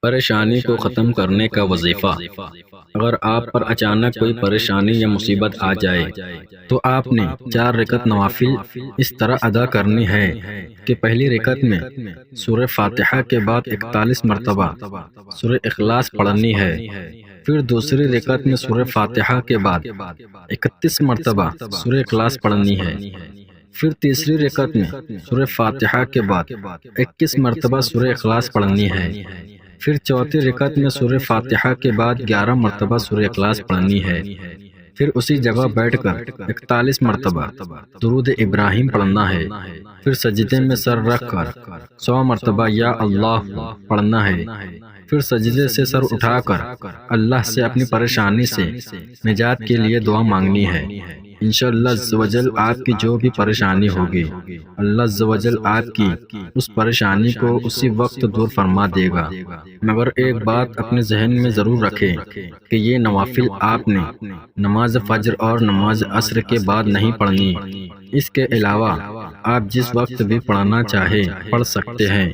پریشانی کو ختم کرنے کا وظیفہ۔ اگر آپ پر اچانک کوئی پریشانی یا مصیبت آ جائے تو آپ نے 4 رکعت نوافل اس طرح ادا کرنی ہے کہ پہلی رکعت میں سورہ فاتحہ کے بعد 41 مرتبہ سورہ اخلاص پڑھنی ہے، پھر دوسری رکعت میں سورہ فاتحہ کے بعد 31 مرتبہ سورہ اخلاص پڑھنی ہے، پھر تیسری رکعت میں سورہ فاتحہ کے بعد 21 مرتبہ سورہ اخلاص پڑھنی ہے، پھر چوتھی رکعت میں سورہ فاتحہ کے بعد 11 مرتبہ سورہ اخلاص پڑھنی ہے، پھر اسی جگہ بیٹھ کر 41 مرتبہ درود ابراہیم پڑھنا ہے، پھر سجدے میں سر رکھ کر 100 مرتبہ یا اللہ پڑھنا ہے، پھر سجدے سے سر اٹھا کر اللہ سے اپنی پریشانی سے نجات کے لیے دعا مانگنی ہے۔ انشاءاللہ عز و جل آپ کی جو بھی پریشانی ہوگی اللہ عز و جل آپ کی اس پریشانی کو اسی وقت دور فرما دے گا، مگر ایک بات اپنے ذہن میں ضرور رکھیں کہ یہ نوافل آپ نے نماز فجر اور نماز عصر کے بعد نہیں پڑھنی، اس کے علاوہ آپ جس وقت بھی پڑھنا چاہیں پڑھ سکتے ہیں۔